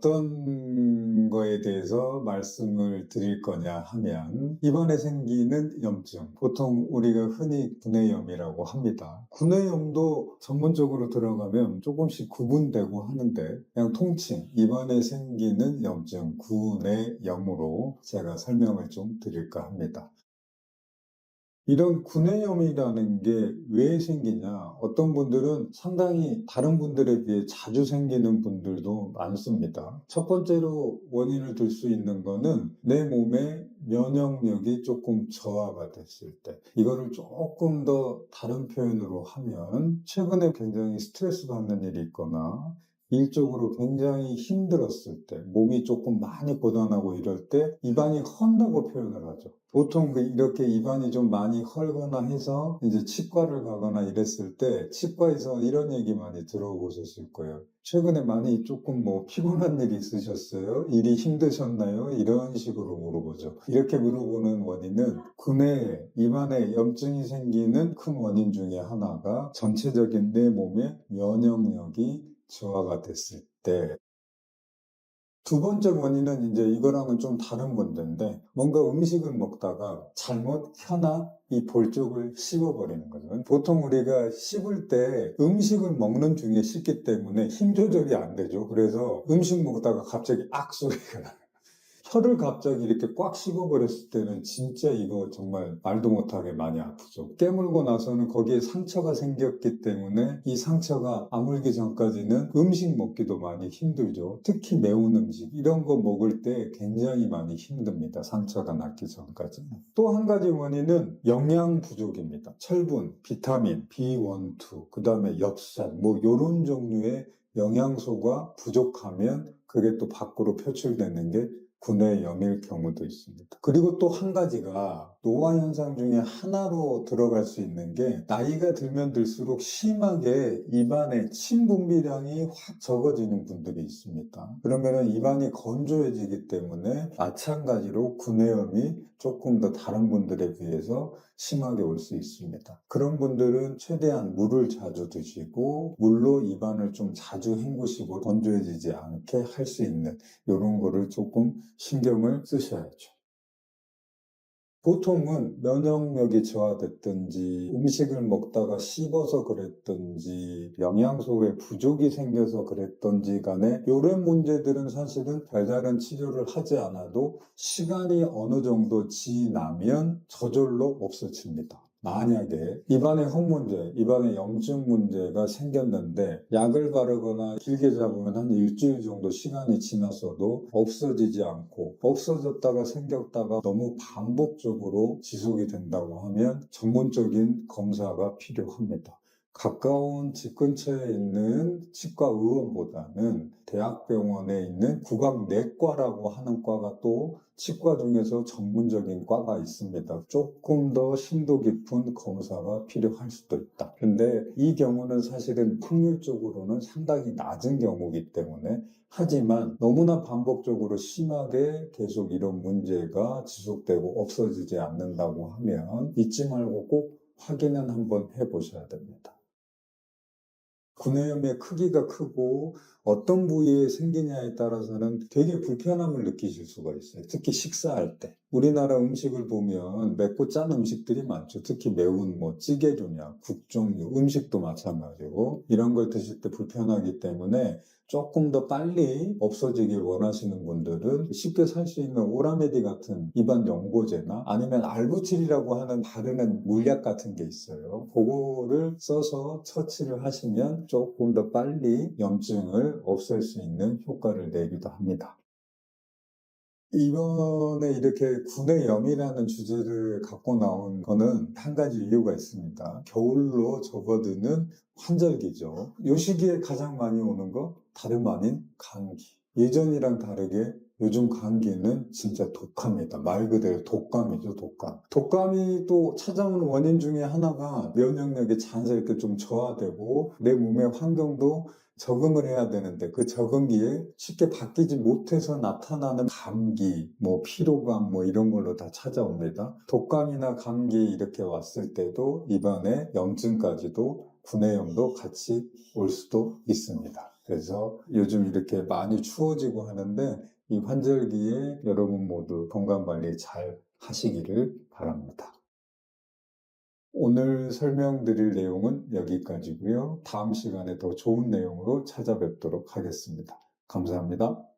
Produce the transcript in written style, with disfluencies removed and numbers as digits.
어떤 거에 대해서 말씀을 드릴 거냐 하면 입안에 생기는 염증, 보통 우리가 흔히 구내염이라고 합니다. 구내염도 전문적으로 들어가면 조금씩 구분되고 하는데 그냥 통칭 입안에 생기는 염증, 구내염으로 제가 설명을 좀 드릴까 합니다. 이런 구내염이라는 게 왜 생기냐? 어떤 분들은 상당히 다른 분들에 비해 자주 생기는 분들도 많습니다. 첫 번째로 원인을 들 수 있는 거는 내 몸의 면역력이 조금 저하가 됐을 때, 이거를 조금 더 다른 표현으로 하면 최근에 굉장히 스트레스 받는 일이 있거나 일적으로 굉장히 힘들었을 때, 몸이 조금 많이 고단하고 이럴 때 입안이 헐다고 표현을 하죠. 보통 이렇게 입안이 좀 많이 헐거나 해서 이제 치과를 가거나 이랬을 때 치과에서 이런 얘기 많이 들어보셨을 거예요. 최근에 많이 조금 피곤한 일 있으셨어요? 일이 힘드셨나요? 이런 식으로 물어보죠. 이렇게 물어보는 원인은 구내에 입안에 염증이 생기는 큰 원인 중에 하나가 전체적인 내 몸의 면역력이 저하가 됐을 때, 두 번째 원인은 이제 이거랑은 좀 다른 문제인데 뭔가 음식을 먹다가 잘못 혀나 이 볼 쪽을 씹어버리는 거죠. 보통 우리가 씹을 때 음식을 먹는 중에 씹기 때문에 힘 조절이 안 되죠. 그래서 음식 먹다가 갑자기 악 소리가 나요. 혀를 갑자기 이렇게 꽉 씹어버렸을 때는 진짜 이거 정말 말도 못하게 많이 아프죠. 깨물고 나서는 거기에 상처가 생겼기 때문에 이 상처가 아물기 전까지는 음식 먹기도 많이 힘들죠. 특히 매운 음식 이런 거 먹을 때 굉장히 많이 힘듭니다. 상처가 낫기 전까지는. 또 한 가지 원인은 영양 부족입니다. 철분, 비타민, B1, 2, 그 다음에 엽산 이런 종류의 영양소가 부족하면 그게 또 밖으로 표출되는 게 구내염일 경우도 있습니다. 그리고 또 한 가지가 노화 현상 중에 하나로 들어갈 수 있는 게 나이가 들면 들수록 심하게 입안에 침 분비량이 확 적어지는 분들이 있습니다. 그러면 입안이 건조해지기 때문에 마찬가지로 구내염이 조금 더 다른 분들에 비해서 심하게 올 수 있습니다. 그런 분들은 최대한 물을 자주 드시고 물로 입안을 좀 자주 헹구시고 건조해지지 않게 할 수 있는 이런 거를 조금 신경을 쓰셔야죠. 보통은 면역력이 저하됐든지 음식을 먹다가 씹어서 그랬든지 영양소의 부족이 생겨서 그랬든지 간에 이런 문제들은 사실은 별다른 치료를 하지 않아도 시간이 어느 정도 지나면 저절로 없어집니다. 만약에 입안에 흙 문제, 입안에 염증 문제가 생겼는데 약을 바르거나 길게 잡으면 한 일주일 정도 시간이 지났어도 없어지지 않고 없어졌다가 생겼다가 너무 반복적으로 지속이 된다고 하면 전문적인 검사가 필요합니다. 가까운 집 근처에 있는 치과 의원보다는 대학병원에 있는 국악내과라고 하는 과가 또 치과 중에서 전문적인 과가 있습니다. 조금 더 심도 깊은 검사가 필요할 수도 있다. 근데 이 경우는 사실은 확률적으로는 상당히 낮은 경우이기 때문에, 하지만 너무나 반복적으로 심하게 계속 이런 문제가 지속되고 없어지지 않는다고 하면 잊지 말고 꼭 확인은 한번 해보셔야 됩니다. 구내염의 크기가 크고 어떤 부위에 생기냐에 따라서는 되게 불편함을 느끼실 수가 있어요. 특히 식사할 때. 우리나라 음식을 보면 맵고 짠 음식들이 많죠. 특히 매운 찌개류냐, 국 종류, 음식도 마찬가지고 이런 걸 드실 때 불편하기 때문에 조금 더 빨리 없어지길 원하시는 분들은 쉽게 살 수 있는 오라메디 같은 입안 연고제나 아니면 알부칠이라고 하는 바르는 물약 같은 게 있어요. 그거를 써서 처치를 하시면 조금 더 빨리 염증을 없앨 수 있는 효과를 내기도 합니다. 이번에 이렇게 구내염이라는 주제를 갖고 나온 거는 한 가지 이유가 있습니다. 겨울로 접어드는 환절기죠. 이 시기에 가장 많이 오는 거 다름 아닌 감기. 예전이랑 다르게 요즘 감기는 진짜 독합니다. 말 그대로 독감이죠, 독감. 독감이 또 찾아오는 원인 중에 하나가 면역력이 자연스럽게 좀 저하되고 내 몸의 환경도 적응을 해야 되는데 그 적응기에 쉽게 바뀌지 못해서 나타나는 감기, 피로감 이런 걸로 다 찾아옵니다. 독감이나 감기 이렇게 왔을 때도 입안에 염증까지도 구내염도 같이 올 수도 있습니다. 그래서 요즘 이렇게 많이 추워지고 하는데 이 환절기에 여러분 모두 건강관리 잘 하시기를 바랍니다. 오늘 설명드릴 내용은 여기까지고요. 다음 시간에 더 좋은 내용으로 찾아뵙도록 하겠습니다. 감사합니다.